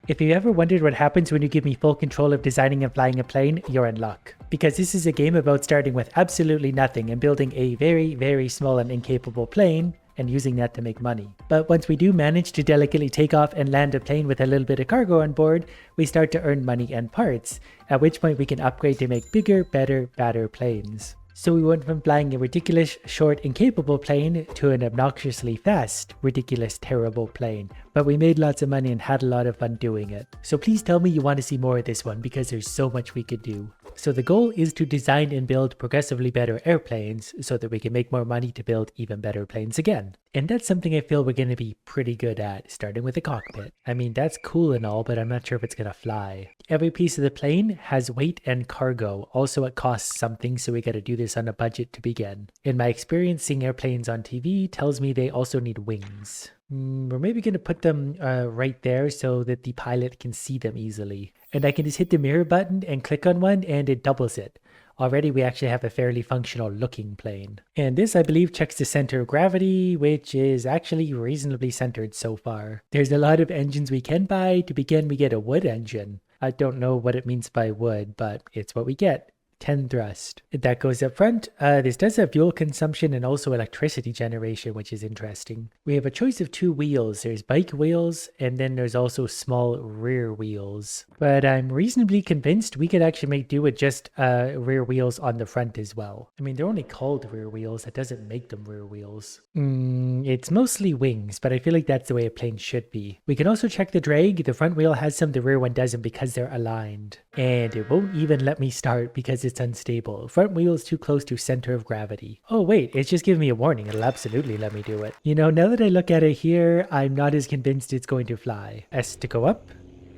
If you ever wondered what happens when you give me full control of designing and flying a plane, you're in luck. Because this is a game about starting with absolutely nothing and building a very, very small and incapable plane, and using that to make money. But once we do manage to delicately take off and land a plane with a little bit of cargo on board, we start to earn money and parts, at which point we can upgrade to make bigger, better, badder planes. So we went from flying a ridiculous, short, incapable plane to an obnoxiously fast, ridiculous, terrible plane. But we made lots of money and had a lot of fun doing it. So please tell me you want to see more of this one because there's so much we could do. So the goal is to design and build progressively better airplanes so that we can make more money to build even better planes again. And that's something I feel we're going to be pretty good at, starting with the cockpit. I mean, that's cool and all, but I'm not sure if it's going to fly. Every piece of the plane has weight and cargo. Also, it costs something, so we got to do this on a budget to begin. In my experience, seeing airplanes on TV tells me they also need wings. We're maybe going to put them right there so that the pilot can see them easily. And I can just hit the mirror button and click on one and it doubles it. Already we actually have a fairly functional looking plane. And this, I believe, checks the center of gravity, which is actually reasonably centered so far. There's a lot of engines we can buy. To begin, we get a wood engine. I don't know what it means by wood, but it's what we get. 10 thrust. That goes up front. This does have fuel consumption and also electricity generation, which is interesting. We have a choice of 2 wheels. There's bike wheels and then there's also small rear wheels. But I'm reasonably convinced we could actually make do with just rear wheels on the front as well. I mean, they're only called rear wheels. That doesn't make them rear wheels. It's mostly wings, but I feel like that's the way a plane should be. We can also check the drag. The front wheel has some, the rear one doesn't because they're aligned. And it won't even let me start because it's unstable. Front wheel is too close to center of gravity. Oh wait, it's just giving me a warning. It'll absolutely let me do it. You know, now that I look at it here, I'm not as convinced it's going to fly. S to go up.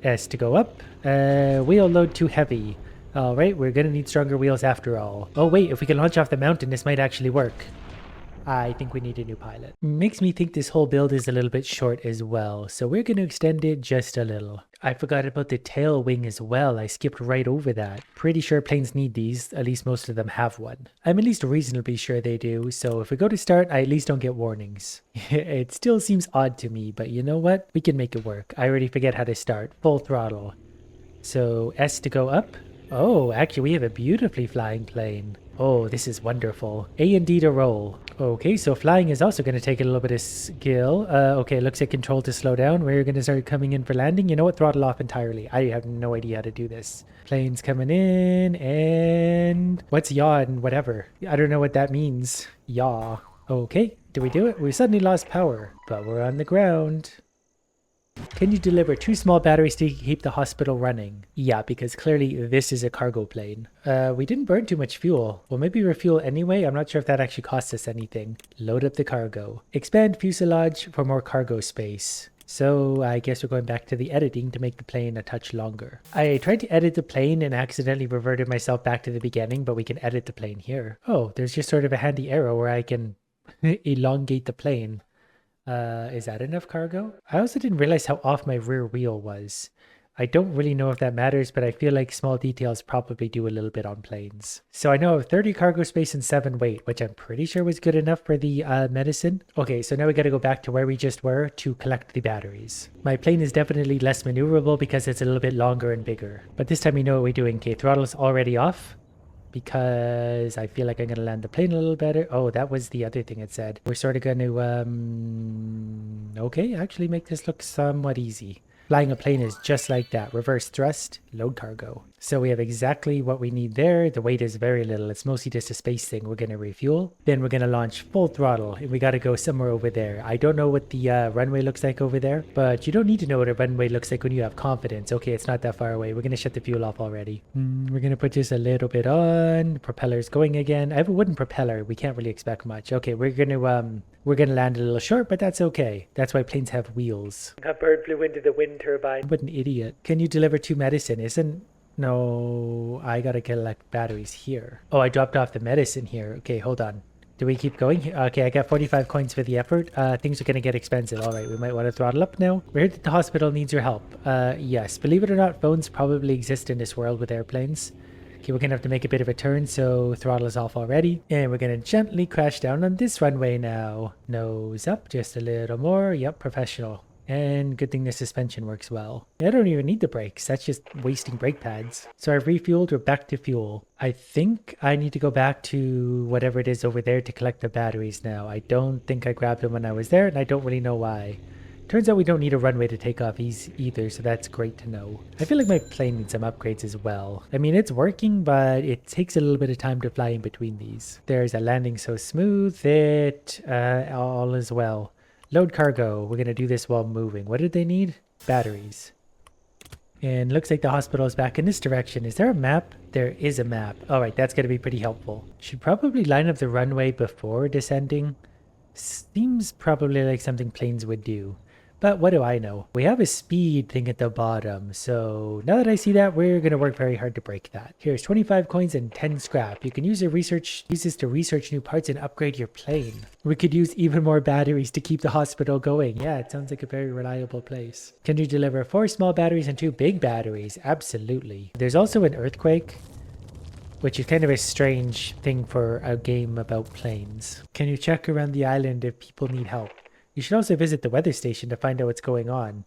S to go up. Wheel load too heavy. Alright, we're gonna need stronger wheels after all. Oh wait, if we can launch off the mountain, this might actually work. I think we need a new pilot. Makes me think this whole build is a little bit short as well, so we're going to extend it just a little. I forgot about the tail wing as well. I skipped right over that. Pretty sure planes need these, at least most of them have one. I'm at least reasonably sure they do, so if we go to start, I at least don't get warnings. It still seems odd to me, but you know what? We can make it work. I already forget how to start. Full throttle. So S to go up. Oh, actually we have a beautifully flying plane. Oh, this is wonderful. A and D to roll. Okay, so flying is also going to take a little bit of skill. Okay, looks like control to slow down. We're going to start coming in for landing. You know what? Throttle off entirely. I have no idea how to do this. Plane's coming in and... what's yaw and whatever? I don't know what that means. Yaw. Okay, do we do it? We suddenly lost power, but we're on the ground. Can you deliver 2 small batteries to keep the hospital running? Yeah, because clearly this is a cargo plane. We didn't burn too much fuel. Well, maybe refuel anyway. I'm not sure if that actually costs us anything. Load up the cargo. Expand fuselage for more cargo space. So I guess we're going back to the editing to make the plane a touch longer. I tried to edit the plane and accidentally reverted myself back to the beginning, but we can edit the plane here. Oh, there's just sort of a handy arrow where I can elongate the plane. Is that enough cargo? I also didn't realize how off my rear wheel was. I don't really know if that matters, but I feel like small details probably do a little bit on planes. So I know I have 30 cargo space and 7 weight, which I'm pretty sure was good enough for the medicine. Okay, so now we gotta go back to where we just were to collect the batteries. My plane is definitely less maneuverable because it's a little bit longer and bigger. But this time we know what we're doing. Okay, throttle's already off. Because I feel like I'm going to land the plane a little better. Oh, that was the other thing it said. We're sort of going to, okay, actually make this look somewhat easy. Flying a plane is just like that. Reverse thrust, load cargo. So we have exactly what we need there. The weight is very little. It's mostly just a space thing. We're going to refuel. Then we're going to launch full throttle. And we got to go somewhere over there. I don't know what the runway looks like over there. But you don't need to know what a runway looks like when you have confidence. Okay, it's not that far away. We're going to shut the fuel off already. We're going to put just a little bit on. Propeller's going again. I have a wooden propeller. We can't really expect much. Okay, we're going to land a little short, but that's okay. That's why planes have wheels. A bird flew into the wind turbine. What an idiot. Can you deliver 2 medicine? No, I gotta collect batteries here. Oh, I dropped off the medicine here. Okay, hold on. Do we keep going? Okay, I got 45 coins for the effort. Things are gonna get expensive. All right, we might want to throttle up now. We heard that the hospital needs your help. Yes, believe it or not, phones probably exist in this world with airplanes. Okay, we're gonna have to make a bit of a turn, so throttle is off already. And we're gonna gently crash down on this runway now. Nose up, just a little more. Yep, professional. And good thing the suspension works well. I don't even need the brakes. That's just wasting brake pads. So I've refueled. We're back to fuel. I think I need to go back to whatever it is over there to collect the batteries now. I don't think I grabbed them when I was there, and I don't really know why. Turns out we don't need a runway to take off either, so that's great to know. I feel like my plane needs some upgrades as well. I mean, it's working, but it takes a little bit of time to fly in between these. There's a landing so smooth that all is well. Load cargo. We're going to do this while moving. What did they need? Batteries. And looks like the hospital is back in this direction. Is there a map? There is a map. All right, that's going to be pretty helpful. Should probably line up the runway before descending. Seems probably like something planes would do. But what do I know? We have a speed thing at the bottom. So now that I see that, we're going to work very hard to break that. Here's 25 coins and 10 scrap. You can use this to research new parts and upgrade your plane. We could use even more batteries to keep the hospital going. Yeah, it sounds like a very reliable place. Can you deliver 4 small batteries and 2 big batteries? Absolutely. There's also an earthquake, which is kind of a strange thing for a game about planes. Can you check around the island if people need help? You should also visit the weather station to find out what's going on.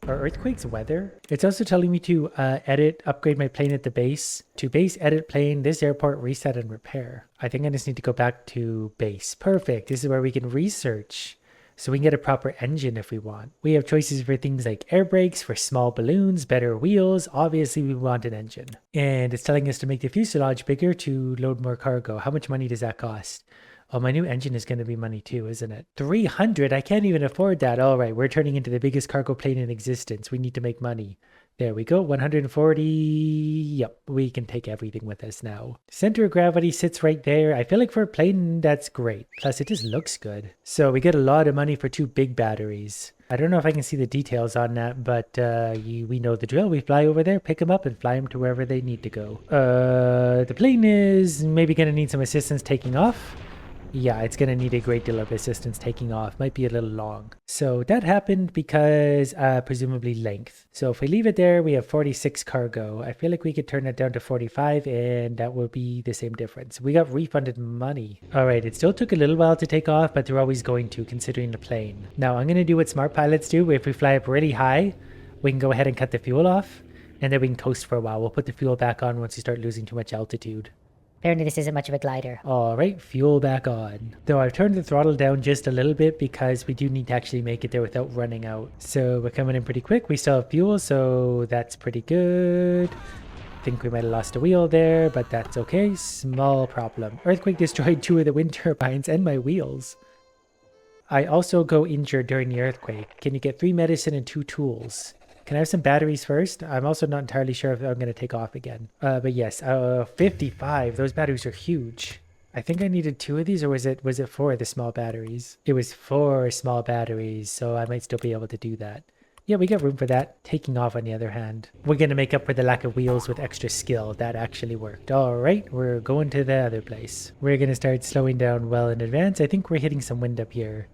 Are earthquakes weather? It's also telling me to upgrade my plane at the base. To base, edit plane, this airport, reset and repair. I think I just need to go back to base. Perfect. This is where we can research. So we can get a proper engine if we want. We have choices for things like air brakes, for small balloons, better wheels. Obviously, we want an engine. And it's telling us to make the fuselage bigger to load more cargo. How much money does that cost? Oh, my new engine is going to be money too, isn't it? 300? I can't even afford that. All right, we're turning into the biggest cargo plane in existence. We need to make money. There we go, 140. Yep, we can take everything with us now. Center of gravity sits right there. I feel like for a plane, that's great. Plus, it just looks good. So we get a lot of money for 2 big batteries. I don't know if I can see the details on that, but we know the drill. We fly over there, pick them up, and fly them to wherever they need to go. The plane is maybe going to need some assistance taking off. Yeah, it's going to need a great deal of assistance taking off. Might be a little long. So that happened because presumably length. So if we leave it there, we have 46 cargo. I feel like we could turn it down to 45 and that will be the same difference. We got refunded money. All right, it still took a little while to take off, but they're always going to considering the plane. Now I'm going to do what smart pilots do. If we fly up really high, we can go ahead and cut the fuel off and then we can coast for a while. We'll put the fuel back on once you start losing too much altitude. Apparently this isn't much of a glider. All right, fuel back on. Though I've turned the throttle down just a little bit because we do need to actually make it there without running out. So we're coming in pretty quick. We still have fuel, so that's pretty good. Think we might have lost a wheel there, but that's okay. Small problem. Earthquake destroyed 2 of the wind turbines and my wheels. I also go injured during the earthquake. Can you get 3 medicine and 2 tools? Can I have some batteries first? I'm also not entirely sure if I'm going to take off again. But yes, 55. Those batteries are huge. I think I needed 2 of these, or was it 4 of the small batteries? It was 4 small batteries, so I might still be able to do that. Yeah, we got room for that. Taking off, on the other hand. We're going to make up for the lack of wheels with extra skill. That actually worked. All right, we're going to the other place. We're going to start slowing down well in advance. I think we're hitting some wind up here.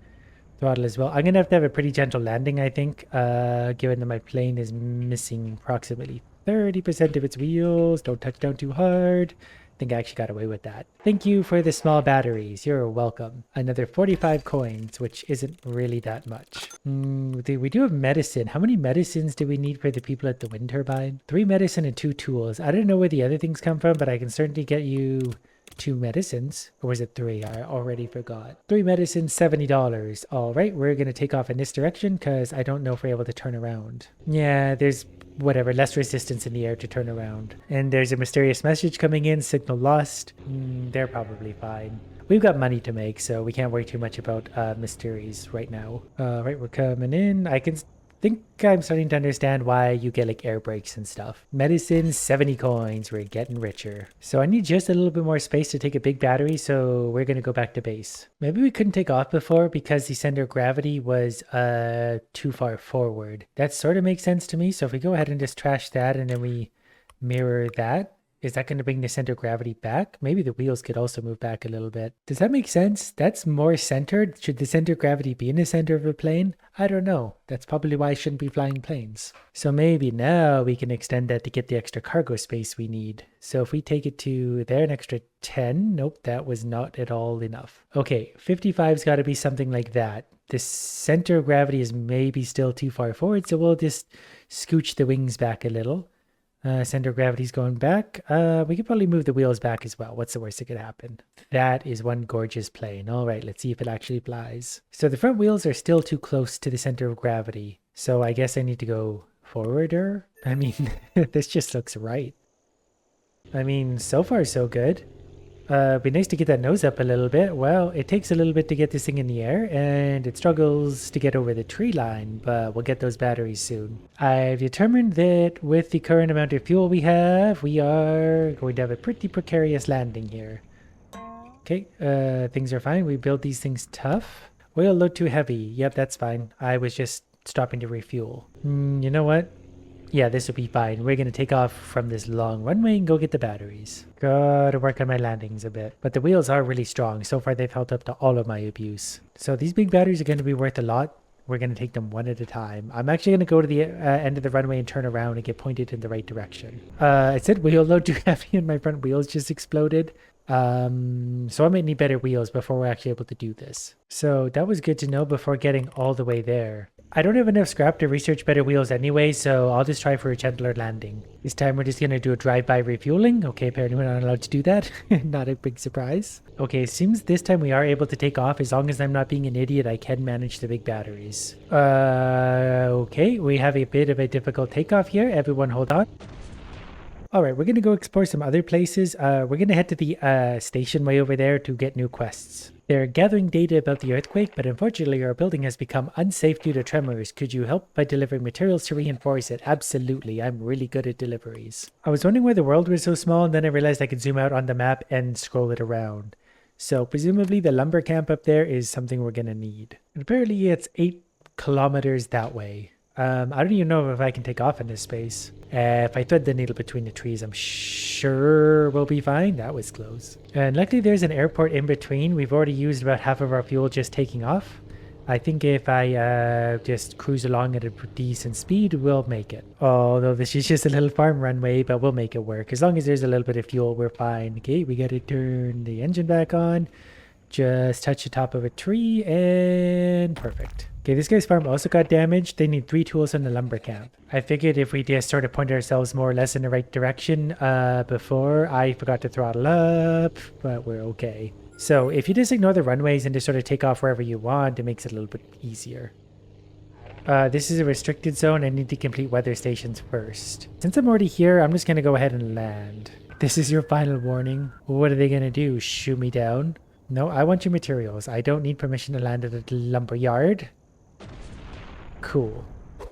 Throttle as well. I'm going to have a pretty gentle landing, I think, given that my plane is missing approximately 30% of its wheels. Don't touch down too hard. I think I actually got away with that. Thank you for the small batteries. You're welcome. Another 45 coins, which isn't really that much. We do have medicine. How many medicines do we need for the people at the wind turbine? 3 medicine and 2 tools. I don't know where the other things come from, but I can certainly get you 2 medicines. Or was it 3? I already forgot. 3 medicines, $70. All right, we're going to take off in this direction because I don't know if we're able to turn around. Yeah, there's whatever, less resistance in the air to turn around. And there's a mysterious message coming in, signal lost. They're probably fine. We've got money to make, so we can't worry too much about mysteries right now. All right, we're coming in. I think I'm starting to understand why you get like air brakes and stuff. Medicine, 70 coins. We're getting richer. So I need just a little bit more space to take a big battery, so we're going to go back to base. Maybe we couldn't take off before because the center of gravity was too far forward. That sort of makes sense to me. So if we go ahead and just trash that and then we mirror that, Is that going to bring the center of gravity back? Maybe the wheels could also move back a little bit. Does that make sense? That's more centered. Should the center of gravity be in the center of a plane? I don't know. That's probably why I shouldn't be flying planes. So maybe now we can extend that to get the extra cargo space we need. So if we take it to there, an extra 10. Nope, that was not at all enough. Okay, 55's got to be something like that. The center of gravity is maybe still too far forward, so we'll just scooch the wings back a little. Center of gravity's going back. We could probably move the wheels back as well. What's the worst that could happen? That is one gorgeous plane. All right, let's see if it actually flies. So the front wheels are still too close to the center of gravity. So I guess I need to go forwarder. I mean, this just looks right. I mean, so far so good. Be nice to get that nose up a little bit. Well, it takes a little bit to get this thing in the air, and it struggles to get over the tree line, but we'll get those batteries soon. I've determined that with the current amount of fuel we have, we are going to have a pretty precarious landing here. Okay, things are fine. We build these things tough. Oil load too heavy. Yep, that's fine. I was just stopping to refuel. You know what? Yeah, this will be fine. We're going to take off from this long runway and go get the batteries. Gotta work on my landings a bit. But the wheels are really strong. So far, they've held up to all of my abuse. So these big batteries are going to be worth a lot. We're going to take them one at a time. I'm actually going to go to the end of the runway and turn around and get pointed in the right direction. It said wheel load too heavy and my front wheels just exploded. So I might need better wheels before we're actually able to do this. So that was good to know before getting all the way there. I don't have enough scrap to research better wheels anyway, so I'll just try for a gentler landing. This time we're just going to do a drive-by refueling. Okay, apparently we're not allowed to do that. Not a big surprise. Okay, it seems this time we are able to take off. As long as I'm not being an idiot, I can manage the big batteries. Okay, we have a bit of a difficult takeoff here. Everyone hold on. All right, we're going to go explore some other places. We're going to head to the station way over there to get new quests. They're gathering data about the earthquake, but unfortunately our building has become unsafe due to tremors. Could you help by delivering materials to reinforce it? Absolutely, I'm really good at deliveries. I was wondering why the world was so small, and then I realized I could zoom out on the map and scroll it around. So presumably the lumber camp up there is something we're going to need. And apparently it's 8 kilometers that way. I don't even know if I can take off in this space. If I thread the needle between the trees, I'm sure we'll be fine. That was close. And luckily there's an airport in between. We've already used about half of our fuel just taking off. I think if I just cruise along at a decent speed, we'll make it. Although this is just a little farm runway, but we'll make it work. As long as there's a little bit of fuel, we're fine. Okay, we gotta turn the engine back on. Just touch the top of a tree and perfect. Okay, this guy's farm also got damaged. They need 3 tools in the lumber camp. I figured if we just sort of point ourselves more or less in the right direction before, I forgot to throttle up, but we're okay. So if you just ignore the runways and just sort of take off wherever you want, it makes it a little bit easier. This is a restricted zone. I need to complete weather stations first. Since I'm already here, I'm just going to go ahead and land. This is your final warning. What are they going to do? Shoot me down? No, I want your materials. I don't need permission to land at a lumber yard. Cool.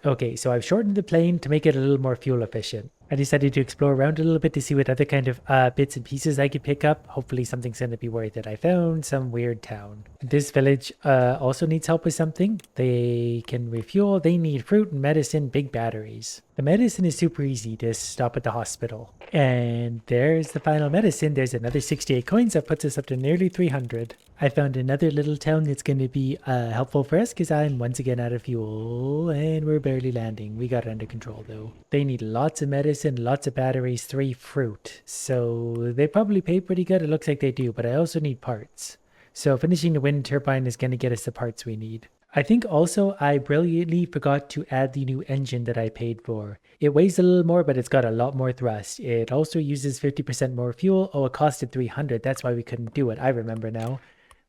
Okay, so I've shortened the plane to make it a little more fuel efficient. I decided to explore around a little bit to see what other kind of bits and pieces I could pick up. Hopefully something's going to be worth it. I found some weird town. This village also needs help with something. They can refuel. They need fruit and medicine, big batteries. The medicine is super easy to stop at the hospital. And there's the final medicine. There's another 68 coins. That puts us up to nearly 300. I found another little town that's going to be helpful for us because I'm once again out of fuel and we're barely landing. We got it under control though. They need lots of medicine, lots of batteries, 3 fruit. So they probably pay pretty good. It looks like they do, but I also need parts. So finishing the wind turbine is going to get us the parts we need. I think also I brilliantly forgot to add the new engine that I paid for. It weighs a little more, but it's got a lot more thrust. It also uses 50% more fuel. Oh, it costed 300. That's why we couldn't do it. I remember now.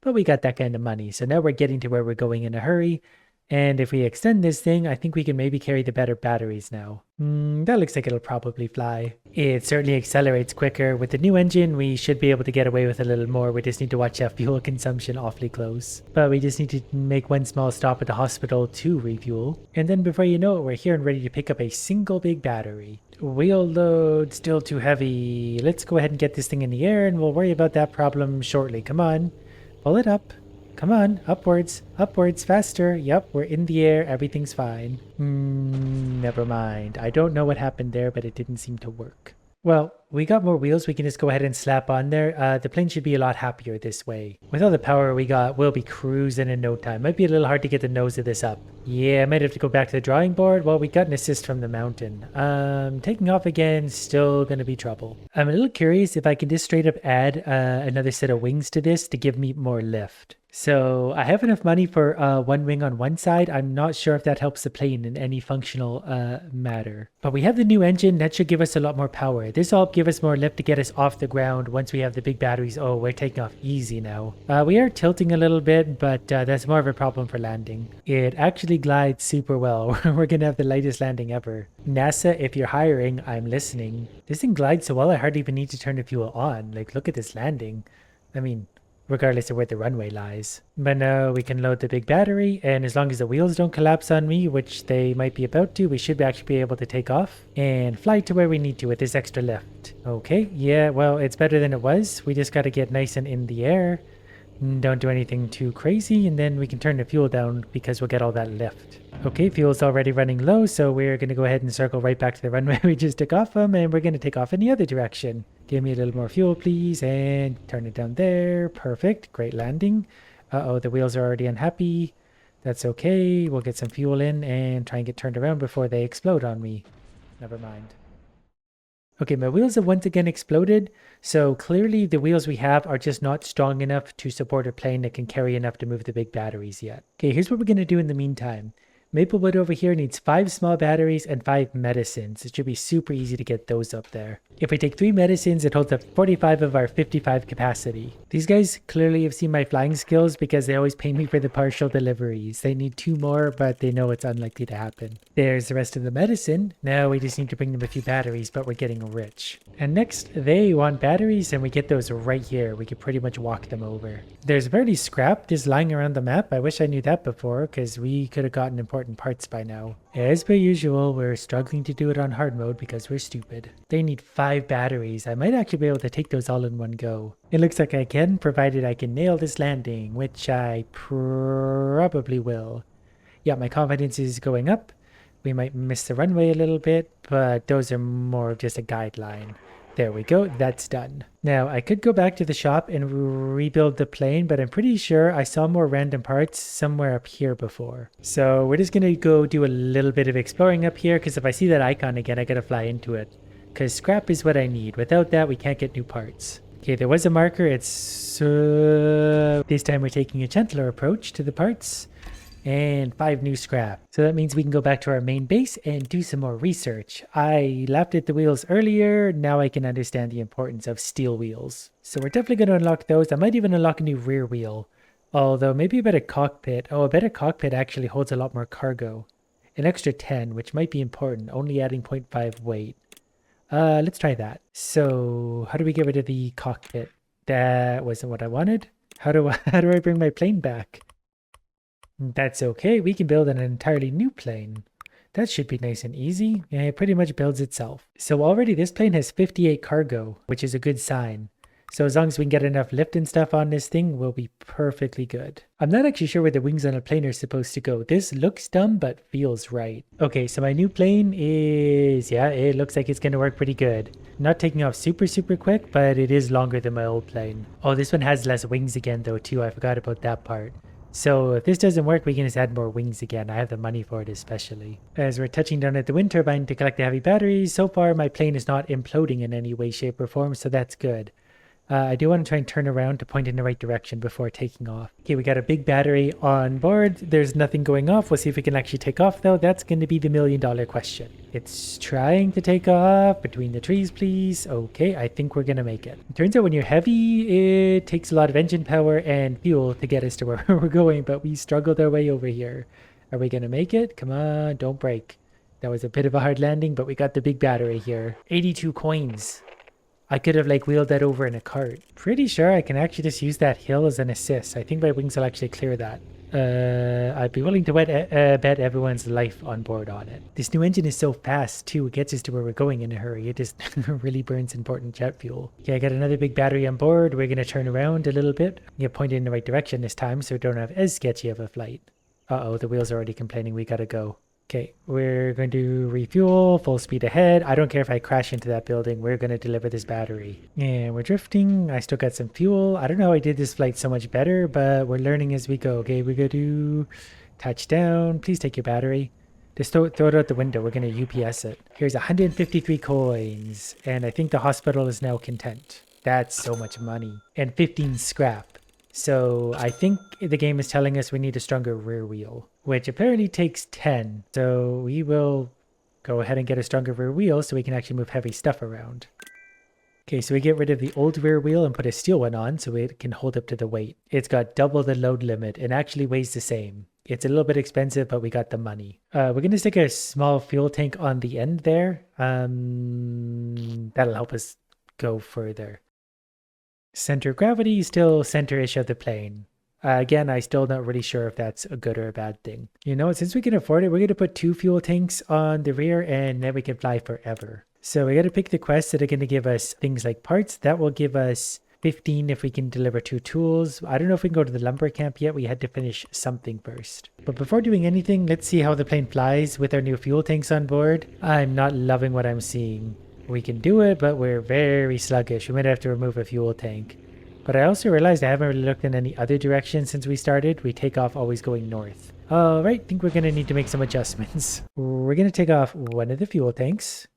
But we got that kind of money. So now we're getting to where we're going in a hurry. And if we extend this thing, I think we can maybe carry the better batteries now. That looks like it'll probably fly. It certainly accelerates quicker. With the new engine, we should be able to get away with a little more. We just need to watch our fuel consumption awfully close. But we just need to make one small stop at the hospital to refuel. And then before you know it, we're here and ready to pick up a single big battery. Wheel load still too heavy. Let's go ahead and get this thing in the air and we'll worry about that problem shortly. Come on, pull it up. Come on, upwards, upwards, faster. Yep, we're in the air. Everything's fine. Never mind. I don't know what happened there, but it didn't seem to work. Well, we got more wheels we can just go ahead and slap on there. The plane should be a lot happier this way. With all the power we got, we'll be cruising in no time. Might be a little hard to get the nose of this up. Yeah, I might have to go back to the drawing board. Well, we got an assist from the mountain. Taking off again, still gonna be trouble. I'm a little curious if I can just straight up add another set of wings to this to give me more lift. So I have enough money for one wing on one side. I'm not sure if that helps the plane in any functional matter. But we have the new engine. That should give us a lot more power. This will give us more lift to get us off the ground once we have the big batteries. Oh, we're taking off easy now. We are tilting a little bit, but that's more of a problem for landing. It actually glides super well. We're going to have the lightest landing ever. NASA, if you're hiring, I'm listening. This thing glides so well, I hardly even need to turn the fuel on. Like, look at this landing. I mean, regardless of where the runway lies. But now we can load the big battery, and as long as the wheels don't collapse on me, which they might be about to, we should actually be able to take off and fly to where we need to with this extra lift. Okay, yeah, well, it's better than it was. We just got to get nice and in the air. Don't do anything too crazy, and then we can turn the fuel down because we'll get all that lift. Okay, fuel's already running low, so we're going to go ahead and circle right back to the runway we just took off from, and we're going to take off in the other direction. Give me a little more fuel, please, and turn it down there. Perfect. Great landing. Uh-oh, the wheels are already unhappy. That's okay. We'll get some fuel in and try and get turned around before they explode on me. Never mind. Okay, my wheels have once again exploded, so clearly the wheels we have are just not strong enough to support a plane that can carry enough to move the big batteries yet. Okay, here's what we're going to do in the meantime. Maplewood over here needs 5 small batteries and 5 medicines. It should be super easy to get those up there. If we take 3 medicines, it holds up 45 of our 55 capacity. These guys clearly have seen my flying skills because they always pay me for the partial deliveries. They need 2 more, but they know it's unlikely to happen. There's the rest of the medicine. Now we just need to bring them a few batteries, but we're getting rich. And next, they want batteries, and we get those right here. We could pretty much walk them over. There's barely scrap just lying around the map. I wish I knew that before, because we could have gotten important parts by now. As per usual, we're struggling to do it on hard mode because we're stupid. They need 5 batteries. I might actually be able to take those all in one go. It looks like I can, provided I can nail this landing, which I probably will. Yeah, my confidence is going up. We might miss the runway a little bit, but those are more of just a guideline. There we go, that's done. Now, I could go back to the shop and rebuild the plane, but I'm pretty sure I saw more random parts somewhere up here before. So we're just gonna go do a little bit of exploring up here, because if I see that icon again, I gotta fly into it. Because scrap is what I need. Without that, we can't get new parts. Okay, there was a marker. It's... this time we're taking a gentler approach to the parts. And 5 new scrap. So that means we can go back to our main base and do some more research. I laughed at the wheels earlier. Now I can understand the importance of steel wheels. So we're definitely going to unlock those. I might even unlock a new rear wheel. Although maybe a better cockpit. Oh, a better cockpit actually holds a lot more cargo. An extra 10, which might be important. Only adding 0.5 weight. Let's try that. So how do we get rid of the cockpit? That wasn't what I wanted. How do I bring my plane back? That's okay, we can build an entirely new plane. That should be nice and easy, and it pretty much builds itself. So already this plane has 58 cargo, which is a good sign. So as long as we can get enough lift and stuff on this thing, we'll be perfectly good. I'm not actually sure where the wings on a plane are supposed to go. This looks dumb, but feels right. Okay, so my new plane is, yeah, it looks like it's gonna work pretty good. Not taking off super quick, but it is longer than my old plane. Oh, this one has less wings again though too, I forgot about that part. So if this doesn't work, we can just add more wings again. I have the money for it especially. As we're touching down at the wind turbine to collect the heavy batteries, so far my plane is not imploding in any way, shape, or form, so that's good. I do want to try and turn around to point in the right direction before taking off. Okay, we got a big battery on board. There's nothing going off. We'll see if we can actually take off though. That's going to be the $1,000,000 question. It's trying to take off. Between the trees, please. Okay, I think we're going to make it. It turns out when you're heavy, it takes a lot of engine power and fuel to get us to where we're going, but we struggled our way over here. Are we going to make it? Come on, don't break. That was a bit of a hard landing, but we got the big battery here. 82 coins. I could have like wheeled that over in a cart. Pretty sure I can actually just use that hill as an assist. I think my wings will actually clear that. I'd be willing to bet everyone's life on board on it. This new engine is so fast too. It gets us to where we're going in a hurry. It just really burns important jet fuel. Okay, I got another big battery on board. We're going to turn around a little bit. Get pointed in the right direction this time so we don't have as sketchy of a flight. Uh-oh, the wheels are already complaining. We got to go. Okay, we're going to refuel, full speed ahead. I don't care if I crash into that building. We're going to deliver this battery. And we're drifting. I still got some fuel. I don't know how I did this flight so much better, but we're learning as we go. Okay, we're going to touchdown. Please take your battery. Just throw it out the window. We're going to UPS it. Here's 153 coins. And I think the hospital is now content. That's so much money. And 15 scrap. So I think the game is telling us we need a stronger rear wheel, which apparently takes 10. So we will go ahead and get a stronger rear wheel so we can actually move heavy stuff around. Okay, so we get rid of the old rear wheel and put a steel one on so it can hold up to the weight. It's got double the load limit and actually weighs the same. It's a little bit expensive, but we got the money. We're going to stick a small fuel tank on the end there. That'll help us go further. Center of gravity is still center-ish of the plane. Again, I'm still not really sure if that's a good or a bad thing. You know, since we can afford it, we're going to put 2 fuel tanks on the rear and then we can fly forever. So we got to pick the quests that are going to give us things like parts. That will give us 15 if we can deliver 2 tools. I don't know if we can go to the lumber camp yet. We had to finish something first. But before doing anything, let's see how the plane flies with our new fuel tanks on board. I'm not loving what I'm seeing. We can do it, but we're very sluggish. We might have to remove a fuel tank. But I also realized I haven't really looked in any other direction since we started. We take off always going north. Alright, I think we're going to need to make some adjustments. We're going to take off one of the fuel tanks.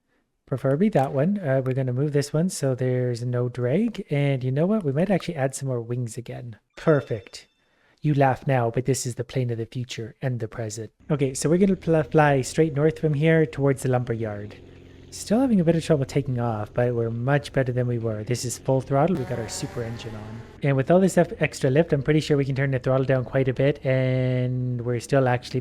Preferably that one. We're going to move this one so there's no drag. And you know what? We might actually add some more wings again. Perfect. You laugh now, but this is the plane of the future and the present. Okay, so we're going to fly straight north from here towards the lumber yard. Still having a bit of trouble taking off, but we're much better than we were. This is full throttle. We got our super engine on. And with all this extra lift, I'm pretty sure we can turn the throttle down quite a bit. And we're still actually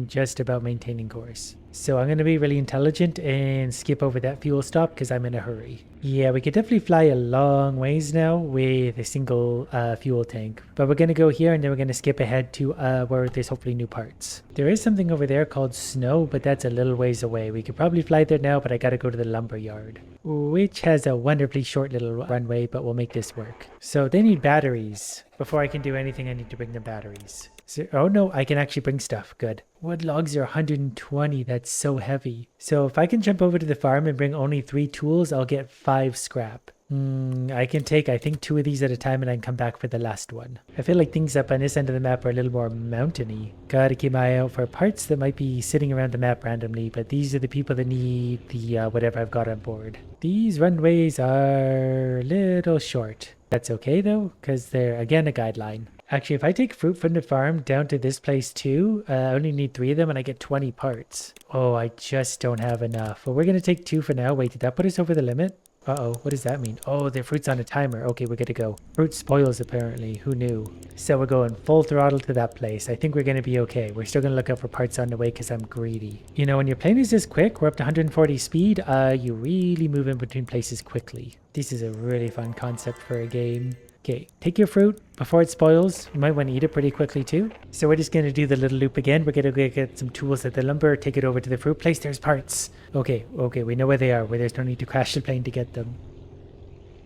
just about maintaining course. So I'm going to be really intelligent and skip over that fuel stop because I'm in a hurry. Yeah, we could definitely fly a long ways now with a single fuel tank. But we're going to go here and then we're going to skip ahead to where there's hopefully new parts. There is something over there called snow, but that's a little ways away. We could probably fly there now, but I got to go to the lumber yard, which has a wonderfully short little runway, but we'll make this work. So they need batteries. Before I can do anything, I need to bring them batteries. So, oh no, I can actually bring stuff. Good. Wood logs are 120. That's so heavy. So if I can jump over to the farm and bring only 3 tools, I'll get 5 scrap. I can take, I think, 2 of these at a time and I can come back for the last one. I feel like things up on this end of the map are a little more mountainy. Gotta keep my eye out for parts that might be sitting around the map randomly, but these are the people that need the whatever I've got on board. These runways are a little short. That's okay though, because they're again a guideline. Actually, if I take fruit from the farm down to this place too, I only need 3 of them and I get 20 parts. Oh, I just don't have enough. Well, we're going to take 2 for now. Wait, did that put us over the limit? Uh-oh, what does that mean? Oh, the fruit's on a timer. Okay, we're good to go. Fruit spoils apparently. Who knew? So we're going full throttle to that place. I think we're going to be okay. We're still going to look out for parts on the way because I'm greedy. You know, when your plane is this quick, we're up to 140 speed, you really move in between places quickly. This is a really fun concept for a game. Okay, take your fruit before it spoils. You might want to eat it pretty quickly too. So we're just going to do the little loop again. We're going to go get some tools at the lumber, take it over to the fruit place. There's parts. Okay, we know where they are, where there's no need to crash the plane to get them.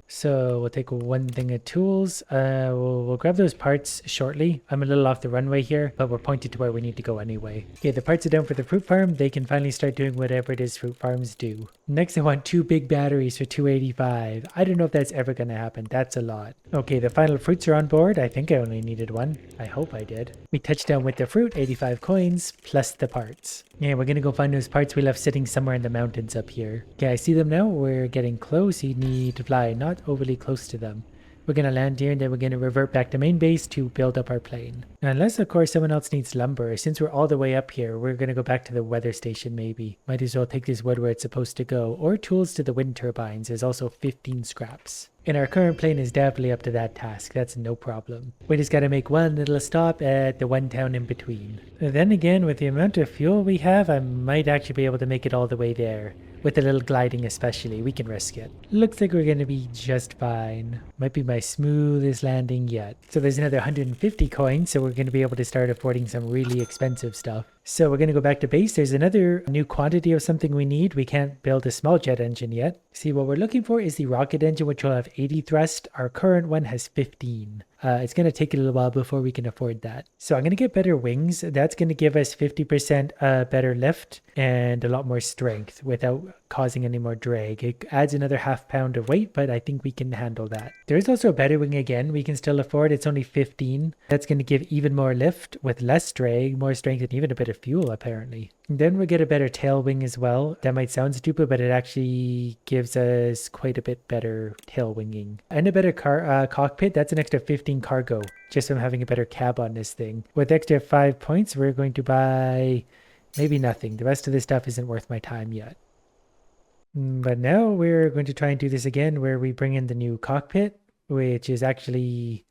So we'll take 1 thing of tools. We'll grab those parts shortly. I'm a little off the runway here, but we're pointed to where we need to go anyway. Okay, the parts are down for the fruit farm. They can finally start doing whatever it is fruit farms do. Next, I want 2 big batteries for 285. I don't know if that's ever going to happen. That's a lot. Okay, the final fruits are on board. I think I only needed 1. I hope I did. We touched down with the fruit, 85 coins, plus the parts. Yeah, we're going to go find those parts we left sitting somewhere in the mountains up here. Okay, I see them now. We're getting close. You need to fly not overly close to them. We're going to land here and then we're going to revert back to main base to build up our plane. Unless, of course, someone else needs lumber. Since we're all the way up here, we're going to go back to the weather station maybe. Might as well take this wood where it's supposed to go. Or tools to the wind turbines. There's also 15 scraps. And our current plane is definitely up to that task. That's no problem. We just got to make one little stop at the one town in between. Then again, with the amount of fuel we have, I might actually be able to make it all the way there. With a little gliding especially, we can risk it. Looks like we're going to be just fine. Might be my smoothest landing yet. So there's another 150 coins, so we're going to be able to start affording some really expensive stuff. So we're going to go back to base. There's another new quantity of something we need. We can't build a small jet engine yet. See, what we're looking for is the rocket engine, which will have 80 thrust. Our current one has 15. It's going to take a little while before we can afford that. So I'm going to get better wings. That's going to give us 50% better lift and a lot more strength without causing any more drag. It adds another half pound of weight, but I think we can handle that. There is also a better wing again we can still afford. It's only 15. That's going to give even more lift with less drag, more strength, and even a bit of fuel apparently. And then we'll get a better tail wing as well. That might sound stupid, but it actually gives us quite a bit better tail winging. And a better cockpit. That's an extra 15 cargo just from having a better cab on this thing. With extra 5 points, we're going to buy maybe nothing. The rest of this stuff isn't worth my time yet. But now we're going to try and do this again where we bring in the new cockpit, which is actually...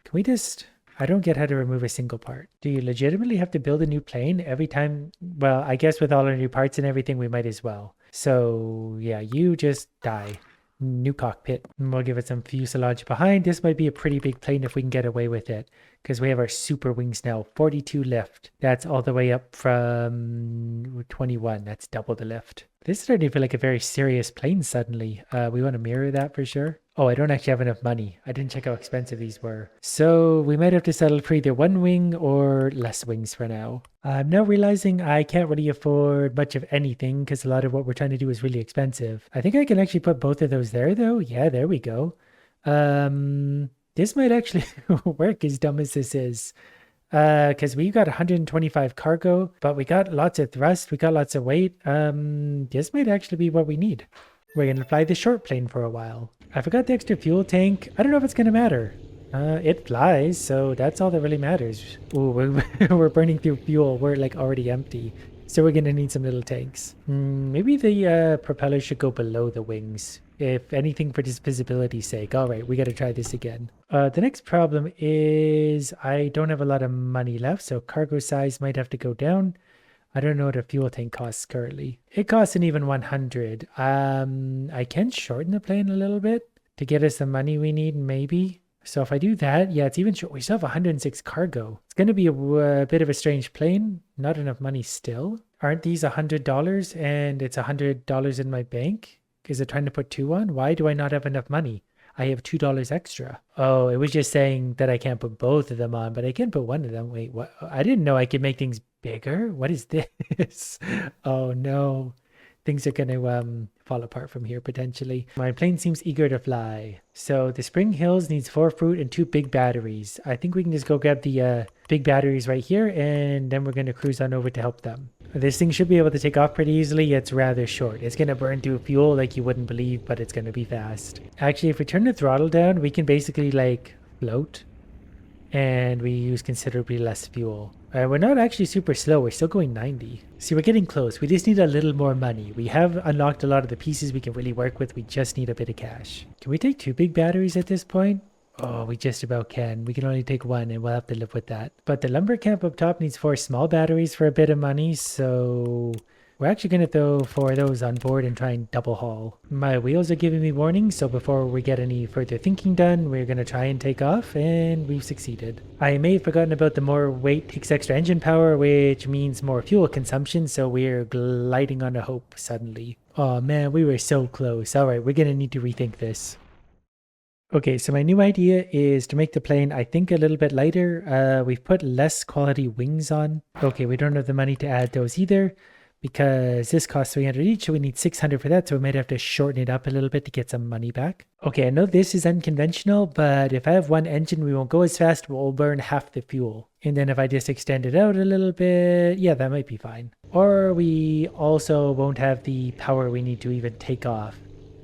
Can we just... I don't get how to remove a single part. Do you legitimately have to build a new plane every time? Well, I guess with all our new parts and everything, we might as well. So yeah, you just die. New cockpit. And we'll give it some fuselage behind. This might be a pretty big plane if we can get away with it, because we have our super wings now. 42 lift. That's all the way up from 21. That's double the lift. This is starting to feel like a very serious plane suddenly. We want to mirror that for sure. Oh, I don't actually have enough money. I didn't check how expensive these were. So we might have to settle for either one wing or less wings for now. I'm now realizing I can't really afford much of anything because a lot of what we're trying to do is really expensive. I think I can actually put both of those there though. Yeah, there we go. This might actually work as dumb as this is. Because we got 125 cargo, but we got lots of thrust, we got lots of weight. This might actually be what we need. We're going to fly the short plane for a while. I forgot the extra fuel tank. I don't know if it's going to matter. It flies, so that's all that really matters. Ooh, we're burning through fuel. We're like already empty. So we're going to need some little tanks. Maybe the propeller should go below the wings. If anything, for just visibility's sake. All right, we got to try this again. The next problem is I don't have a lot of money left, so cargo size might have to go down. I don't know what a fuel tank costs currently. It costs an even 100. I can shorten the plane a little bit to get us the money we need, maybe. So if I do that, yeah, it's even short. We still have 106 cargo. It's going to be a bit of a strange plane. Not enough money still. Aren't these $100 and it's $100 in my bank? Is it trying to put 2 on? Why do I not have enough money? I have $2 extra. Oh, it was just saying that I can't put both of them on, but I can put one of them. Wait, what? I didn't know I could make things bigger. What is this? Oh no. Things are going to fall apart from here potentially. My plane seems eager to fly. So the Spring Hills needs 4 fruit and 2 big batteries. I think we can just go grab the big batteries right here, and then we're going to cruise on over to help them. This thing should be able to take off pretty easily. It's rather short. It's going to burn through fuel like you wouldn't believe, but it's going to be fast. Actually, if we turn the throttle down, we can basically like float, and we use considerably less fuel. We're not actually super slow. We're still going 90. See, we're getting close. We just need a little more money. We have unlocked a lot of the pieces we can really work with. We just need a bit of cash. Can we take 2 big batteries at this point? Oh, we just about can. We can only take 1 and we'll have to live with that. But the lumber camp up top needs 4 small batteries for a bit of money, so we're actually going to throw 4 of those on board and try and double haul. My wheels are giving me warnings, so before we get any further thinking done, we're going to try and take off, and we've succeeded. I may have forgotten about the more weight takes extra engine power, which means more fuel consumption, so we're gliding on a hope suddenly. Oh man, we were so close. Alright, we're going to need to rethink this. Okay, so my new idea is to make the plane, I think, a little bit lighter. We've put less quality wings on. Okay, we don't have the money to add those either, because this costs 300 each, so we need 600 for that, so we might have to shorten it up a little bit to get some money back. Okay, I know this is unconventional, but if I have 1 engine, we won't go as fast, we'll burn half the fuel. And then if I just extend it out a little bit, yeah, that might be fine. Or we also won't have the power we need to even take off.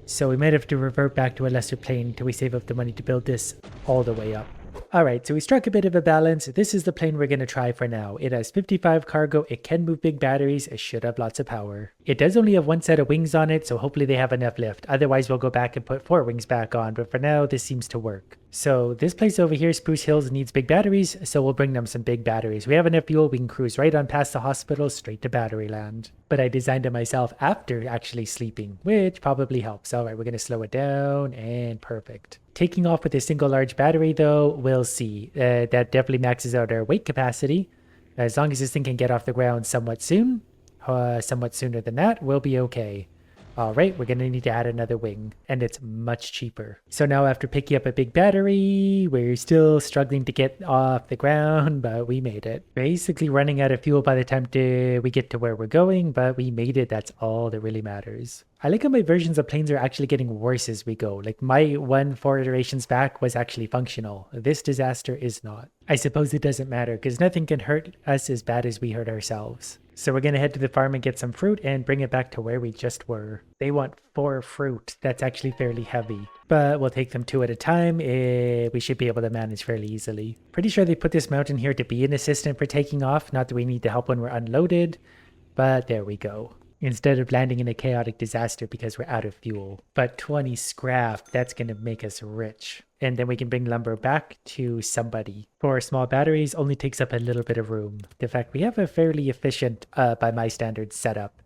So we might have to revert back to a lesser plane until we save up the money to build this all the way up. Alright, so we struck a bit of a balance. This is the plane we're going to try for now. It has 55 cargo, it can move big batteries, it should have lots of power. It does only have 1 set of wings on it, so hopefully they have enough lift. Otherwise we'll go back and put 4 wings back on, but for now this seems to work. So this place over here, Spruce Hills, needs big batteries, so we'll bring them some big batteries. We have enough fuel, we can cruise right on past the hospital, straight to battery land. But I designed it myself after actually sleeping, which probably helps. Alright, we're going to slow it down, and perfect. Taking off with a single large battery though, we'll see. That definitely maxes out our weight capacity. As long as this thing can get off the ground somewhat soon, somewhat sooner than that, we'll be okay. All right, we're going to need to add another wing, and it's much cheaper. So now after picking up a big battery, we're still struggling to get off the ground, but we made it. Basically running out of fuel by the time we get to where we're going, but we made it. That's all that really matters. I like how my versions of planes are actually getting worse as we go. Like my 4 iterations back was actually functional. This disaster is not. I suppose it doesn't matter because nothing can hurt us as bad as we hurt ourselves. So we're going to head to the farm and get some fruit and bring it back to where we just were. They want 4 fruit. That's actually fairly heavy, but we'll take them 2 at a time. We should be able to manage fairly easily. Pretty sure they put this mountain here to be an assistant for taking off. Not that we need to help when we're unloaded, but there we go. Instead of landing in a chaotic disaster because we're out of fuel. But 20 scrap, that's going to make us rich. And then we can bring lumber back to somebody. For small batteries, only takes up a little bit of room. In fact, we have a fairly efficient, by my standards, setup.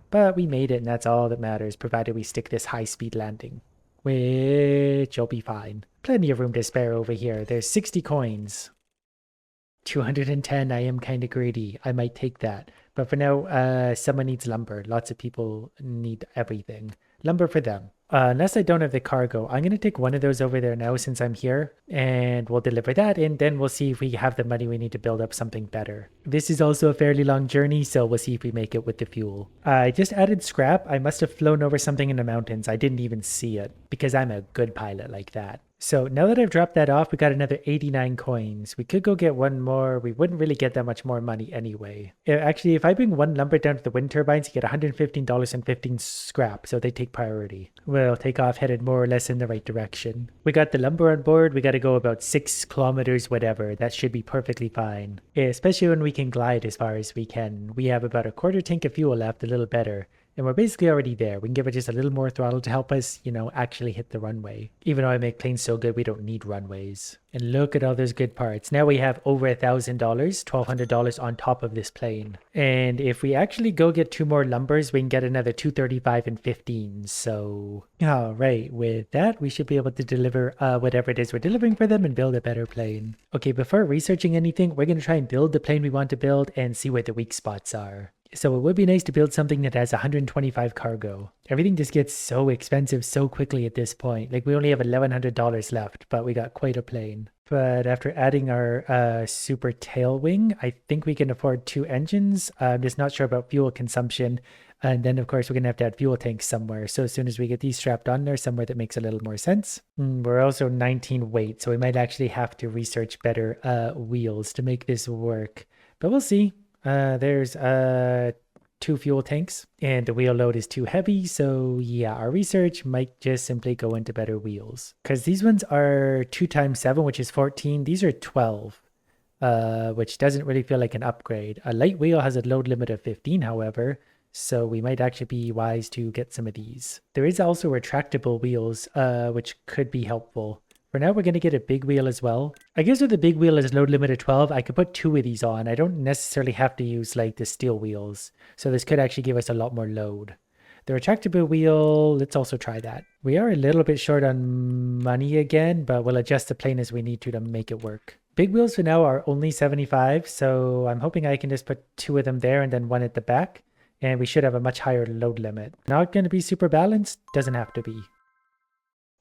But we made it, and that's all that matters, provided we stick this high-speed landing. Which will be fine. Plenty of room to spare over here. There's 60 coins. 210, I am kind of greedy. I might take that. But for now, someone needs lumber. Lots of people need everything. Lumber for them. Unless I don't have the cargo, I'm going to take one of those over there now since I'm here. And we'll deliver that, and then we'll see if we have the money we need to build up something better. This is also a fairly long journey, so we'll see if we make it with the fuel. I just added scrap. I must have flown over something in the mountains. I didn't even see it because I'm a good pilot like that. So now that I've dropped that off, we got another 89 coins. We could go get one more. We wouldn't really get that much more money anyway. Actually, if I bring one lumber down to the wind turbines, you get $115 and 15 scrap, so they take priority. We'll take off headed more or less in the right direction. We got the lumber on board. We got to go about 6 kilometers, whatever. That should be perfectly fine. Especially when we can glide as far as we can. We have about a quarter tank of fuel left, a little better. And we're basically already there. We can give it just a little more throttle to help us, actually hit the runway. Even though I make planes so good, we don't need runways. And look at all those good parts. Now we have over $1,000, $1,200 on top of this plane. And if we actually go get 2 more lumbers, we can get another 235 and 15. So, all right, with that, we should be able to deliver whatever it is we're delivering for them and build a better plane. Okay, before researching anything, we're going to try and build the plane we want to build and see where the weak spots are. So it would be nice to build something that has 125 cargo. Everything just gets so expensive so quickly at this point. Like we only have $1,100 left, but we got quite a plane. But after adding our super tail wing, I think we can afford 2 engines. I'm just not sure about fuel consumption. And then, of course, we're going to have to add fuel tanks somewhere. So as soon as we get these strapped on there, somewhere that makes a little more sense. We're also 19 weight, so we might actually have to research better wheels to make this work. But we'll see. There's 2 fuel tanks and the wheel load is too heavy. So yeah, our research might just simply go into better wheels because these ones are 2 times 7, which is 14. These are 12, which doesn't really feel like an upgrade. A light wheel has a load limit of 15, however, so we might actually be wise to get some of these. There is also retractable wheels, which could be helpful. For now, we're going to get a big wheel as well. I guess with the big wheel is load limit of 12, I could put 2 of these on. I don't necessarily have to use like the steel wheels. So this could actually give us a lot more load. The retractable wheel, let's also try that. We are a little bit short on money again, but we'll adjust the plane as we need to make it work. Big wheels for now are only 75, so I'm hoping I can just put 2 of them there and then 1 at the back. And we should have a much higher load limit. Not going to be super balanced, doesn't have to be.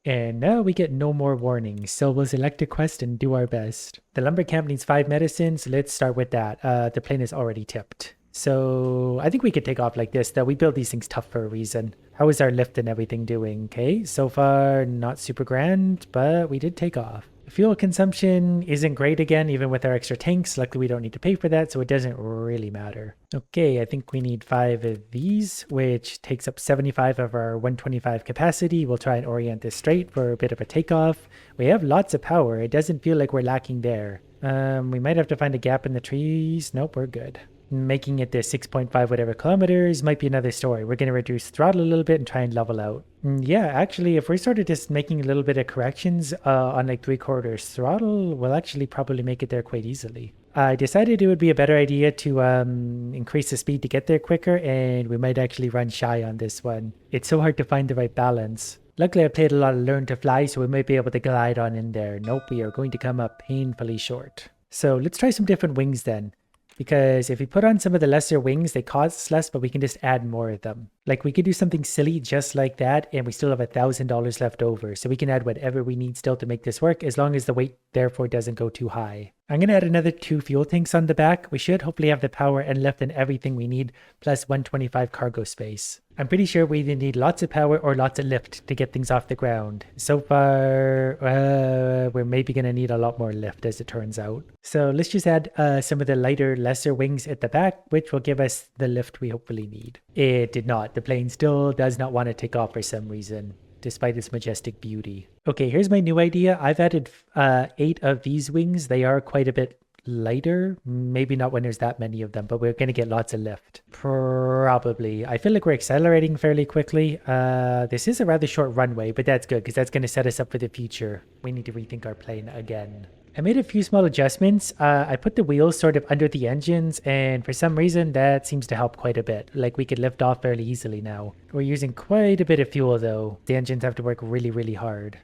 And now we get no more warnings, so we'll select a quest and do our best. The lumber camp needs 5 medicines. Let's start with that. The plane is already tipped. So I think we could take off like this, though we build these things tough for a reason. How is our lift and everything doing? Okay, so far not super grand, but we did take off. Fuel consumption isn't great again, even with our extra tanks. Luckily, we don't need to pay for that, so it doesn't really matter. Okay, I think we need 5 of these, which takes up 75 of our 125 capacity. We'll try and orient this straight for a bit of a takeoff. We have lots of power. It doesn't feel like we're lacking there. We might have to find a gap in the trees. Nope, we're good. Making it to 6.5 whatever kilometers might be another story. We're going to reduce throttle a little bit and try and level out. Yeah, actually, if we started just making a little bit of corrections on like 3/4 throttle, we'll actually probably make it there quite easily. I decided it would be a better idea to increase the speed to get there quicker, and we might actually run shy on this one. It's so hard to find the right balance. Luckily, I played a lot of Learn to Fly, so we might be able to glide on in there. Nope, we are going to come up painfully short. So let's try some different wings then. Because if we put on some of the lesser wings, they cost less, but we can just add more of them. Like we could do something silly just like that, and we still have $1,000 left over. So we can add whatever we need still to make this work, as long as the weight therefore doesn't go too high. I'm going to add another 2 fuel tanks on the back. We should hopefully have the power and lift and everything we need, plus 125 cargo space. I'm pretty sure we either need lots of power or lots of lift to get things off the ground. So far, we're maybe going to need a lot more lift as it turns out. So let's just add some of the lighter, lesser wings at the back, which will give us the lift we hopefully need. It did not. The plane still does not want to take off for some reason, despite its majestic beauty. Okay, here's my new idea. I've added 8 of these wings. They are quite a bit lighter. Maybe not when there's that many of them, but we're going to get lots of lift. Probably. I feel like we're accelerating fairly quickly. This is a rather short runway, but that's good because that's going to set us up for the future. We need to rethink our plane again. I made a few small adjustments. I put the wheels sort of under the engines, and for some reason that seems to help quite a bit. Like we could lift off fairly easily now. We're using quite a bit of fuel though. The engines have to work really, really hard.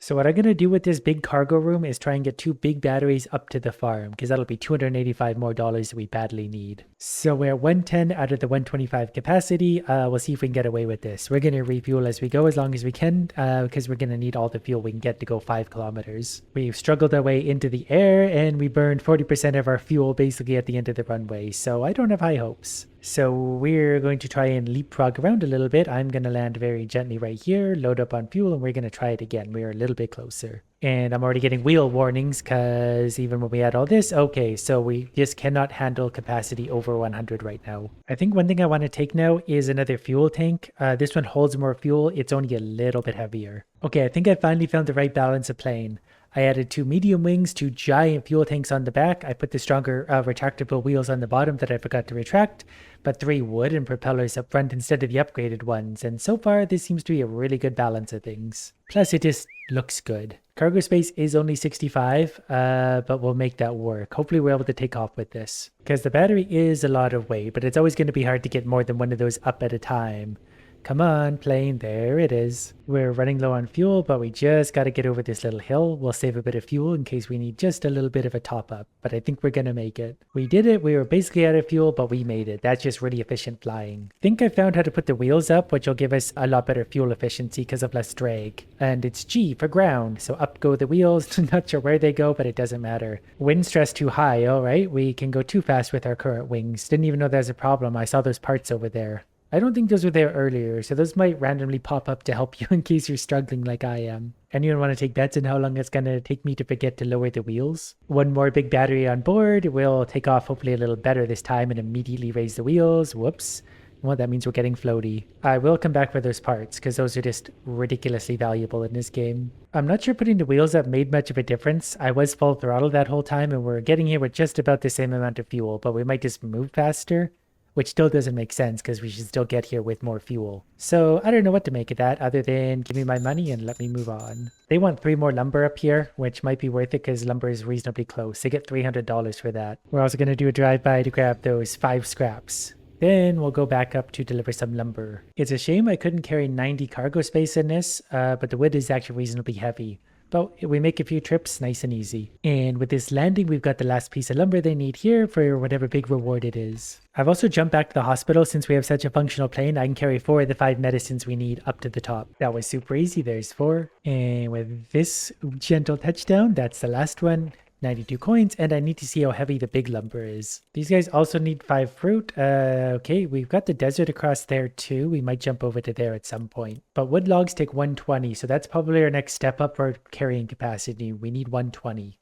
So what I'm going to do with this big cargo room is try and get 2 big batteries up to the farm, because that'll be $285 more that we badly need. So we're at 110 out of the 125 capacity. We'll see if we can get away with this. We're going to refuel as we go as long as we can, because we're going to need all the fuel we can get to go 5 kilometers. We've struggled our way into the air, and we burned 40% of our fuel basically at the end of the runway, so I don't have high hopes. So we're going to try and leapfrog around a little bit. I'm going to land very gently right here, load up on fuel, and we're going to try it again. We're a little bit closer. And I'm already getting wheel warnings because even when we add all this, okay, so we just cannot handle capacity over 100 right now. I think one thing I want to take now is another fuel tank. This one holds more fuel. It's only a little bit heavier. Okay, I think I finally found the right balance of plane. I added 2 medium wings, 2 giant fuel tanks on the back. I put the stronger retractable wheels on the bottom that I forgot to retract, but 3 wooden propellers up front instead of the upgraded ones. And so far, this seems to be a really good balance of things. Plus, it just looks good. Cargo space is only 65, but we'll make that work. Hopefully, we're able to take off with this. Because the battery is a lot of weight, but it's always going to be hard to get more than one of those up at a time. Come on, plane, there it is. We're running low on fuel, but we just got to get over this little hill. We'll save a bit of fuel in case we need just a little bit of a top up, but I think we're going to make it. We did it. We were basically out of fuel, but we made it. That's just really efficient flying. I think I found how to put the wheels up, which will give us a lot better fuel efficiency because of less drag. And it's G for ground, so up go the wheels. Not sure where they go, but it doesn't matter. Wind stress too high. All right, we can go too fast with our current wings. Didn't even know there's a problem. I saw those parts over there. I don't think those were there earlier, so those might randomly pop up to help you in case you're struggling like I am. Anyone want to take bets on how long it's going to take me to forget to lower the wheels? 1 more big battery on board. We'll take off hopefully a little better this time and immediately raise the wheels. Whoops. Well, that means we're getting floaty. I will come back for those parts because those are just ridiculously valuable in this game. I'm not sure putting the wheels up made much of a difference. I was full throttle that whole time and we're getting here with just about the same amount of fuel, but we might just move faster. Which still doesn't make sense because we should still get here with more fuel. So I don't know what to make of that other than give me my money and let me move on. They want 3 more lumber up here, which might be worth it because lumber is reasonably close. They get $300 for that. We're also going to do a drive-by to grab those 5 scraps. Then we'll go back up to deliver some lumber. It's a shame I couldn't carry 90 cargo space in this, but the wood is actually reasonably heavy. But we make a few trips nice and easy. And with this landing, we've got the last piece of lumber they need here for whatever big reward it is. I've also jumped back to the hospital since we have such a functional plane. I can carry 4 of the 5 medicines we need up to the top. That was super easy. There's 4. And with this gentle touchdown, that's the last one. 92 coins, and I need to see how heavy the big lumber is. These guys also need 5 fruit. Okay, we've got the desert across there too. We might jump over to there at some point. But wood logs take 120, so that's probably our next step up for carrying capacity. We need 120.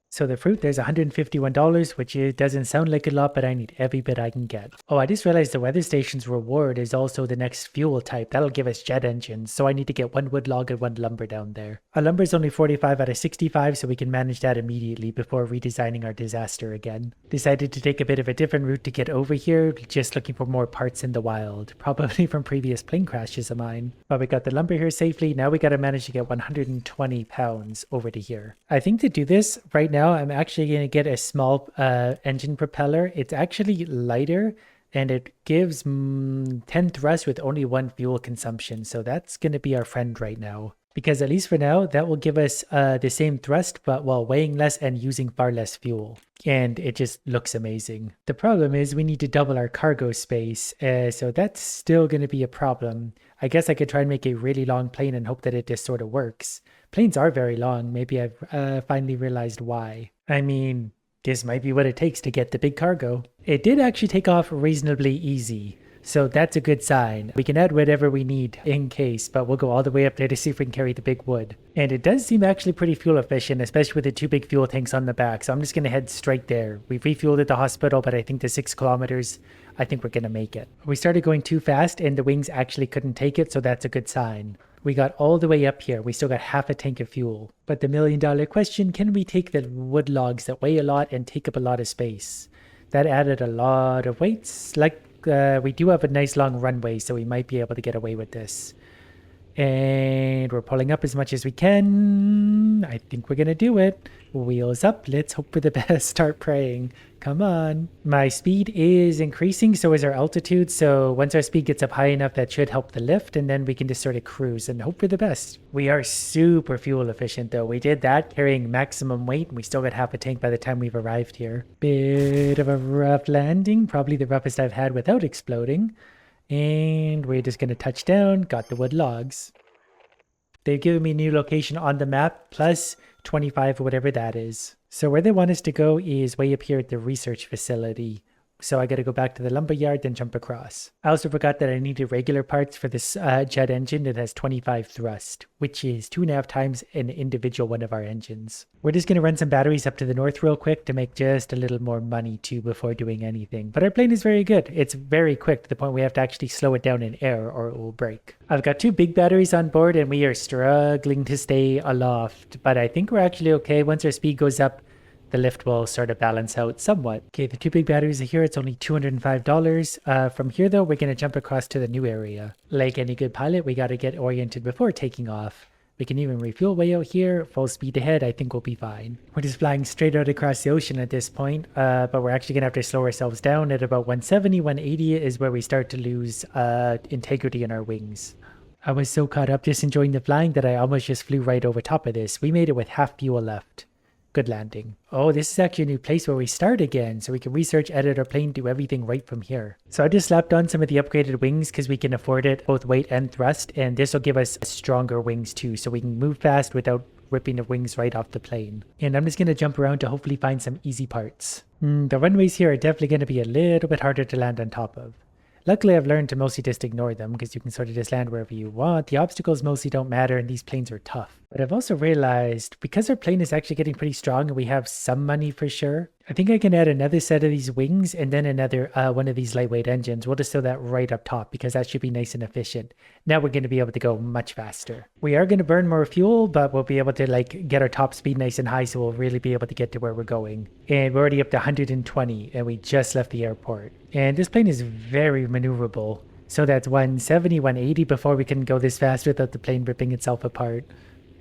So the fruit, there's $151, which it doesn't sound like a lot, but I need every bit I can get. Oh, I just realized the weather station's reward is also the next fuel type. That'll give us jet engines, so I need to get 1 wood log and 1 lumber down there. Our lumber is only 45 out of 65, so we can manage that immediately before redesigning our disaster again. Decided to take a bit of a different route to get over here, just looking for more parts in the wild. Probably from previous plane crashes of mine. But we got the lumber here safely. Now we gotta manage to get 120 pounds over to here. I think to do this right now, I'm actually going to get a small engine propeller. It's actually lighter and it gives 10 thrust with only 1 fuel consumption. So that's going to be our friend right now. because at least for now, that will give us the same thrust, but while weighing less and using far less fuel. And it just looks amazing. The problem is we need to double our cargo space, so that's still going to be a problem. I guess I could try and make a really long plane and hope that it just sort of works. Planes are very long. Maybe I've finally realized why. I mean, this might be what it takes to get the big cargo. It did actually take off reasonably easy. So that's a good sign. We can add whatever we need in case, but we'll go all the way up there to see if we can carry the big wood. And it does seem actually pretty fuel efficient, especially with the 2 big fuel tanks on the back. So I'm just going to head straight there. We've refueled at the hospital, but I think the 6 kilometers, I think we're going to make it. We started going too fast and the wings actually couldn't take it, so that's a good sign. We got all the way up here. We still got half a tank of fuel. But the $1 million question, can we take the wood logs that weigh a lot and take up a lot of space? That added a lot of weights. We do have a nice long runway, so we might be able to get away with this. And we're pulling up as much as we can. I think we're going to do it. Wheels up. Let's hope for the best. Start praying. Come on. My speed is increasing, so is our altitude. So once our speed gets up high enough, that should help the lift. And then we can just sort of cruise and hope for the best. We are super fuel efficient, though. We did that carrying maximum weight, and we still got half a tank by the time we've arrived here. Bit of a rough landing. Probably the roughest I've had without exploding. And we're just going to touch down. Got the wood logs. They've given me a new location on the map, plus 25 or whatever that is. So where they want us to go is way up here at the research facility. So I got to go back to the lumber yard, then jump across. I also forgot that I needed regular parts for this jet engine that has 25 thrust, which is 2.5 times an individual one of our engines. We're just going to run some batteries up to the north real quick to make just a little more money too before doing anything. But our plane is very good. It's very quick to the point we have to actually slow it down in air or it will break. I've got 2 big batteries on board and we are struggling to stay aloft. But I think we're actually okay. Once our speed goes up, the lift will sort of balance out somewhat. Okay, the 2 big batteries are here. It's only $205. From here, though, we're going to jump across to the new area. Like any good pilot, we got to get oriented before taking off. We can even refuel way out here. Full speed ahead, I think we'll be fine. We're just flying straight out across the ocean at this point, but we're actually going to have to slow ourselves down at about 170, 180 is where we start to lose integrity in our wings. I was so caught up just enjoying the flying that I almost just flew right over top of this. We made it with half fuel left. Good landing. Oh, this is actually a new place where we start again, so we can research, edit our plane, do everything right from here. So I just slapped on some of the upgraded wings because we can afford it, both weight and thrust, and this will give us stronger wings too, so we can move fast without ripping the wings right off the plane. And I'm just going to jump around to hopefully find some easy parts. The runways here are definitely going to be a little bit harder to land on top of. Luckily, I've learned to mostly just ignore them because you can sort of just land wherever you want. The obstacles mostly don't matter and these planes are tough. But I've also realized because our plane is actually getting pretty strong and we have some money for sure, I think I can add another set of these wings and then another one of these lightweight engines. We'll just throw that right up top because that should be nice and efficient. Now we're going to be able to go much faster. We are going to burn more fuel, but we'll be able to get our top speed nice and high, so we'll really be able to get to where we're going. And we're already up to 120 and we just left the airport. And this plane is very maneuverable. So that's 170, 180 before we can go this fast without the plane ripping itself apart.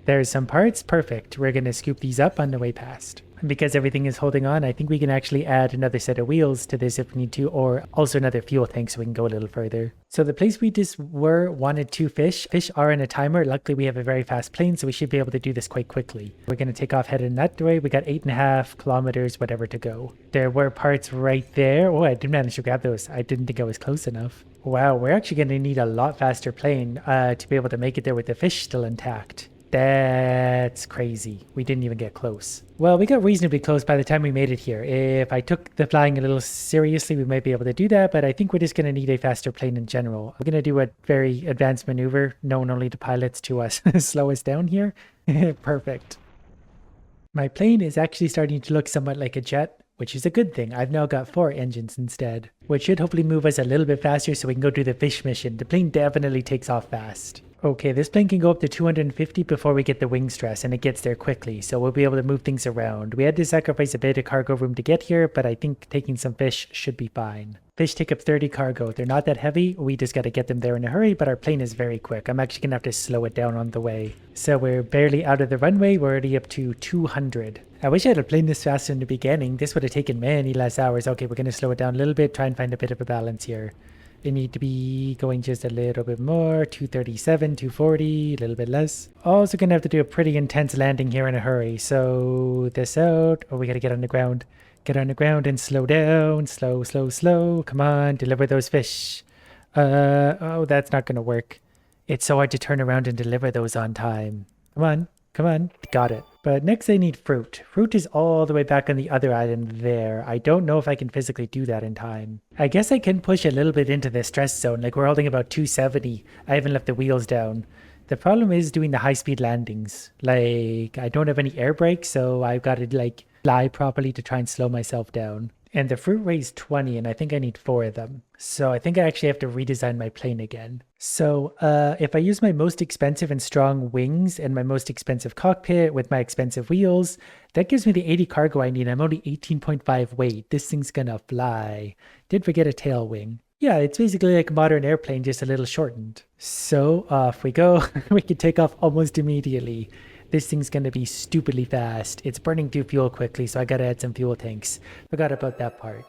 There's some parts. Perfect. We're going to scoop these up on the way past. And because everything is holding on, I think we can actually add another set of wheels to this if we need to, or also another fuel tank so we can go a little further. So the place we just wanted 2 fish. Fish are in a timer. Luckily, we have a very fast plane, so we should be able to do this quite quickly. We're going to take off heading that way. We got 8.5 kilometers, whatever to go. There were parts right there. Oh, I did manage to grab those. I didn't think I was close enough. Wow, we're actually going to need a lot faster plane to be able to make it there with the fish still intact. That's crazy. We didn't even get close. Well, we got reasonably close by the time we made it here. If I took the flying a little seriously, we might be able to do that, but I think we're just going to need a faster plane in general. We're going to do a very advanced maneuver known only to pilots to slow us down here. Perfect. My plane is actually starting to look somewhat like a jet, which is a good thing. I've now got 4 engines instead, which should hopefully move us a little bit faster so we can go do the fish mission. The plane definitely takes off fast. Okay, this plane can go up to 250 before we get the wing stress, and it gets there quickly, so we'll be able to move things around. We had to sacrifice a bit of cargo room to get here, but I think taking some fish should be fine. Fish take up 30 cargo. They're not that heavy. We just got to get them there in a hurry, but our plane is very quick. I'm actually going to have to slow it down on the way. So we're barely out of the runway. We're already up to 200. I wish I had a plane this fast in the beginning. This would have taken many less hours. Okay, we're going to slow it down a little bit, try and find a bit of a balance here. They need to be going just a little bit more. 237, 240, a little bit less. Also gonna have to do a pretty intense landing here in a hurry. So this out. Oh, we gotta get on the ground. Get on the ground and slow down. Slow, slow, slow. Come on, deliver those fish. Oh, that's not gonna work. It's so hard to turn around and deliver those on time. Come on, come on. Got it. But next I need fruit. Fruit is all the way back on the other island there. I don't know if I can physically do that in time. I guess I can push a little bit into the stress zone. Like we're holding about 270. I haven't left the wheels down. The problem is doing the high-speed landings. Like I don't have any air brakes, so I've got to like fly properly to try and slow myself down. And the fruit weighs 20, and I think I need 4 of them. So I think I actually have to redesign my plane again. So if I use my most expensive and strong wings and my most expensive cockpit with my expensive wheels, that gives me the 80 cargo I need. I'm only 18.5 weight. This thing's gonna fly. Did forget a tail wing. Yeah, it's basically like a modern airplane, just a little shortened. So off we go. We can take off almost immediately. This thing's going to be stupidly fast. It's burning through fuel quickly, so I got to add some fuel tanks. Forgot about that part.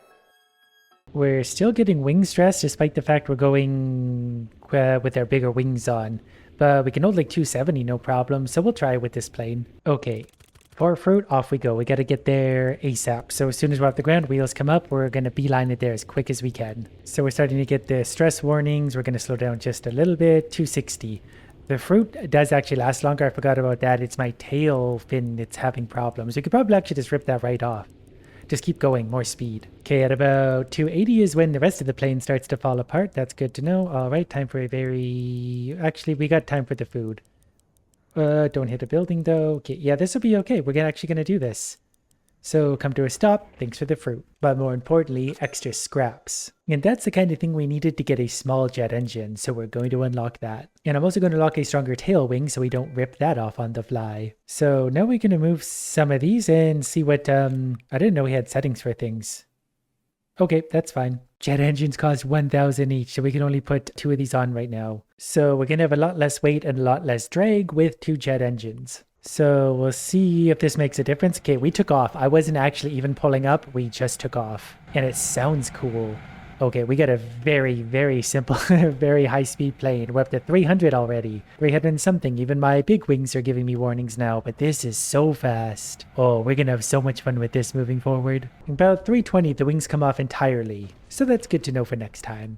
We're still getting wing stress despite the fact we're going with our bigger wings on. But we can hold like 270, no problem. So we'll try with this plane. Okay, for fruit, off we go. We got to get there ASAP. So as soon as we're off the ground, wheels come up, we're going to beeline it there as quick as we can. So we're starting to get the stress warnings. We're going to slow down just a little bit. 260. The fruit does actually last longer. I forgot about that. It's my tail fin that's having problems. We could probably actually just rip that right off. Just keep going, more speed. Okay, at about 280 is when the rest of the plane starts to fall apart. That's good to know. All right, time for a very... Actually, we got time for the food. Don't hit a building though. Okay, yeah, this will be okay. We're actually going to do this. So come to a stop, thanks for the fruit. But more importantly, extra scraps. And that's the kind of thing we needed to get a small jet engine, so we're going to unlock that. And I'm also going to unlock a stronger tail wing so we don't rip that off on the fly. So now we're going to move some of these and see what, I didn't know we had settings for things. Okay, that's fine. Jet engines cost 1,000 each, so we can only put 2 of these on right now. So we're going to have a lot less weight and a lot less drag with 2 jet engines. So we'll see if this makes a difference. Okay, we took off. I wasn't actually even pulling up. We just took off. And it sounds cool. Okay, we got a very, very simple, very high-speed plane. We're up to 300 already. 300 and something. Even my big wings are giving me warnings now, but this is so fast. Oh, we're going to have so much fun with this moving forward. About 320, the wings come off entirely. So that's good to know for next time.